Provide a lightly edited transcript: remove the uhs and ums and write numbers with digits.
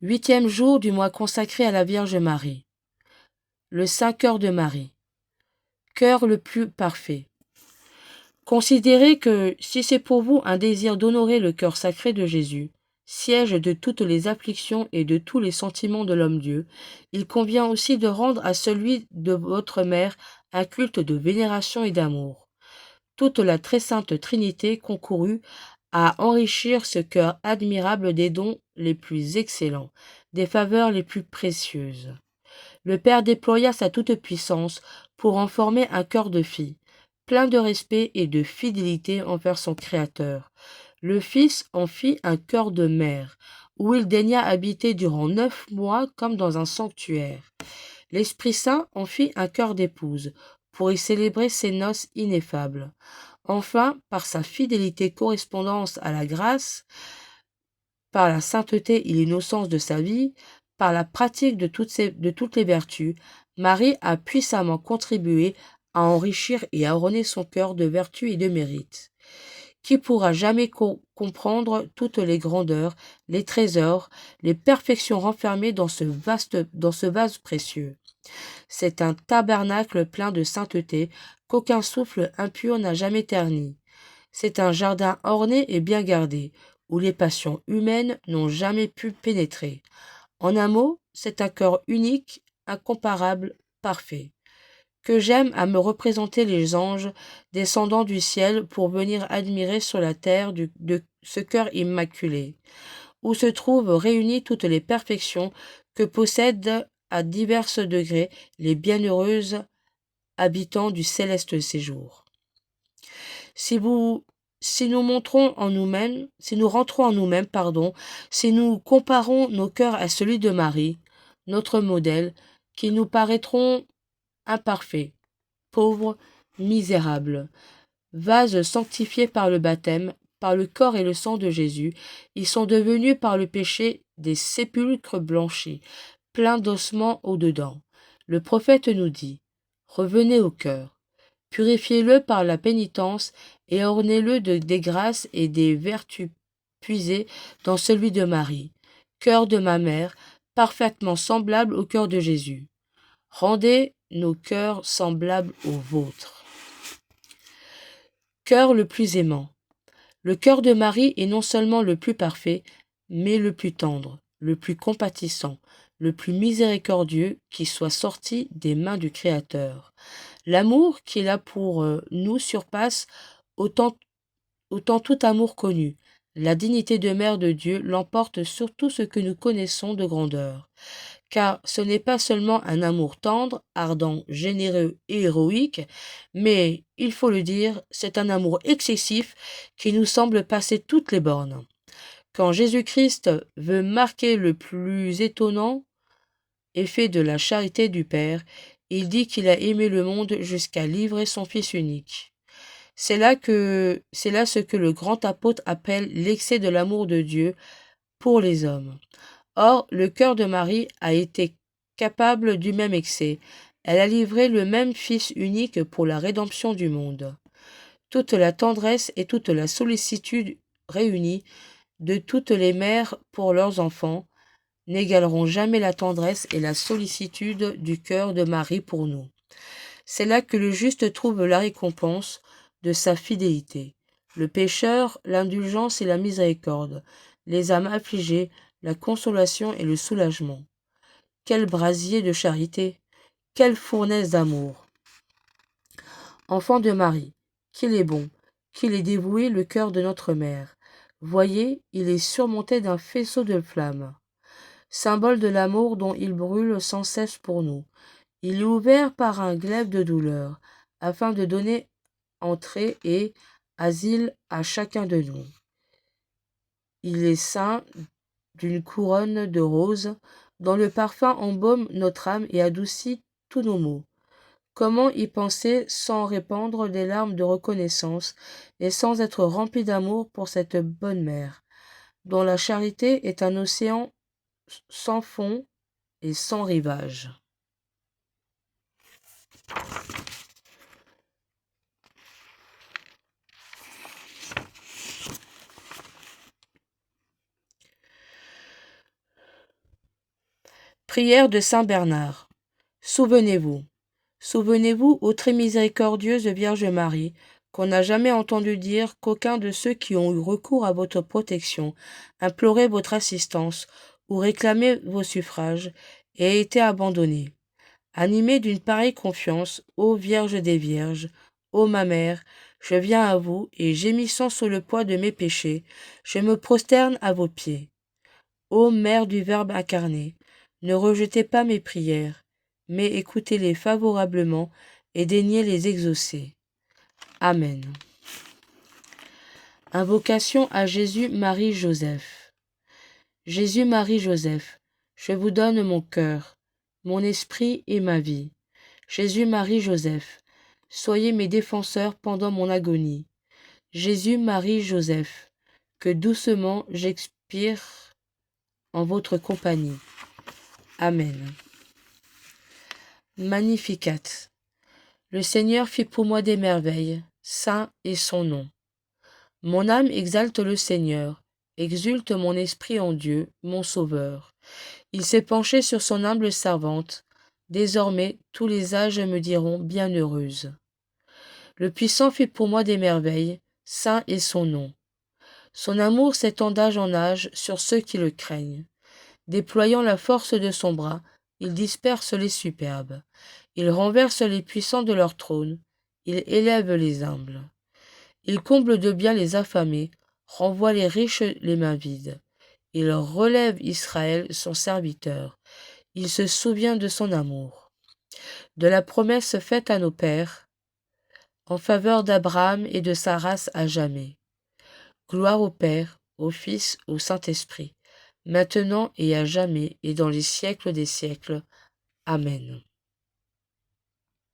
8e jour du mois consacré à la Vierge Marie. Le Saint-Cœur de Marie. Cœur le plus parfait. Considérez que si c'est pour vous un désir d'honorer le cœur sacré de Jésus, siège de toutes les afflictions et de tous les sentiments de l'homme-dieu, il convient aussi de rendre à celui de votre mère un culte de vénération et d'amour. Toute la très sainte Trinité concourut à enrichir ce cœur admirable des dons les plus excellents, des faveurs les plus précieuses. Le Père déploya sa toute-puissance pour en former un cœur de fille, plein de respect et de fidélité envers son Créateur. Le Fils en fit un cœur de mère, où il daigna habiter durant 9 mois comme dans un sanctuaire. L'Esprit Saint en fit un cœur d'épouse, pour y célébrer ses noces ineffables. Enfin, par sa fidélité correspondance à la grâce, par la sainteté et l'innocence de sa vie, par la pratique de toutes les vertus, Marie a puissamment contribué à enrichir et à orner son cœur de vertus et de mérites. Qui pourra jamais comprendre toutes les grandeurs, les trésors, les perfections renfermées dans ce vase précieux? C'est un tabernacle plein de sainteté qu'aucun souffle impur n'a jamais terni. C'est un jardin orné et bien gardé, où les passions humaines n'ont jamais pu pénétrer. En un mot, c'est un cœur unique, incomparable, parfait, que j'aime à me représenter les anges descendant du ciel pour venir admirer sur la terre de ce cœur immaculé, où se trouvent réunies toutes les perfections que possèdent à divers degrés les bienheureuses habitants du céleste séjour. Si nous montrons en nous-mêmes, si nous rentrons en nous-mêmes, si nous comparons nos cœurs à celui de Marie, notre modèle, qui nous paraîtront imparfaits, pauvres, misérables, vases sanctifiés par le baptême, par le corps et le sang de Jésus, ils sont devenus par le péché des sépulcres blanchis, pleins d'ossements au-dedans. Le prophète nous dit: revenez au cœur. Purifiez-le par la pénitence et ornez-le des grâces et des vertus puisées dans celui de Marie, cœur de ma mère, parfaitement semblable au cœur de Jésus. Rendez nos cœurs semblables aux vôtres. Cœur le plus aimant. Le cœur de Marie est non seulement le plus parfait, mais le plus tendre, le plus compatissant, le plus miséricordieux qui soit sorti des mains du Créateur. L'amour qu'il a pour nous surpasse autant tout amour connu. La dignité de mère de Dieu l'emporte sur tout ce que nous connaissons de grandeur. Car ce n'est pas seulement un amour tendre, ardent, généreux et héroïque, mais, il faut le dire, c'est un amour excessif qui nous semble passer toutes les bornes. Quand Jésus-Christ veut marquer le plus étonnant effet de la charité du Père, il dit qu'il a aimé le monde jusqu'à livrer son Fils unique. C'est là ce que le grand apôtre appelle l'excès de l'amour de Dieu pour les hommes. Or, le cœur de Marie a été capable du même excès. Elle a livré le même Fils unique pour la rédemption du monde. Toute la tendresse et toute la sollicitude réunies de toutes les mères pour leurs enfants n'égaleront jamais la tendresse et la sollicitude du cœur de Marie pour nous. C'est là que le juste trouve la récompense de sa fidélité. Le pécheur, l'indulgence et la miséricorde, les âmes affligées, la consolation et le soulagement. Quel brasier de charité, quelle fournaise d'amour. Enfant de Marie, qu'il est bon, qu'il est dévoué le cœur de notre mère. Voyez, il est surmonté d'un faisceau de flammes, symbole de l'amour dont il brûle sans cesse pour nous. Il est ouvert par un glaive de douleur, afin de donner entrée et asile à chacun de nous. Il est ceint d'une couronne de roses, dont le parfum embaume notre âme et adoucit tous nos maux. Comment y penser sans répandre des larmes de reconnaissance et sans être rempli d'amour pour cette bonne mère, dont la charité est un océan sans fond et sans rivage. Prière de Saint Bernard. Souvenez-vous. Souvenez-vous, ô très miséricordieuse Vierge Marie, qu'on n'a jamais entendu dire qu'aucun de ceux qui ont eu recours à votre protection, imploré votre assistance ou réclamé vos suffrages, ait été abandonné. Animée d'une pareille confiance, ô Vierge des Vierges, ô ma mère, je viens à vous et gémissant sous le poids de mes péchés, je me prosterne à vos pieds. Ô Mère du Verbe incarné, ne rejetez pas mes prières, mais écoutez-les favorablement et daignez les exaucer. Amen. Invocation à Jésus, Marie, Joseph. Jésus, Marie, Joseph, je vous donne mon cœur, mon esprit et ma vie. Jésus, Marie, Joseph, soyez mes défenseurs pendant mon agonie. Jésus, Marie, Joseph, que doucement j'expire en votre compagnie. Amen. Magnificat. Le Seigneur fit pour moi des merveilles, saint est son nom. Mon âme exalte le Seigneur, exulte mon esprit en Dieu, mon Sauveur. Il s'est penché sur son humble servante. Désormais, tous les âges me diront bienheureuse. Le Puissant fit pour moi des merveilles, saint est son nom. Son amour s'étend d'âge en âge sur ceux qui le craignent. Déployant la force de son bras, il disperse les superbes. Il renverse les puissants de leur trône. Il élève les humbles. Il comble de bien les affamés, renvoie les riches les mains vides. Il relève Israël, son serviteur. Il se souvient de son amour, de la promesse faite à nos pères, en faveur d'Abraham et de sa race à jamais. Gloire au Père, au Fils, au Saint-Esprit, maintenant et à jamais et dans les siècles des siècles. Amen.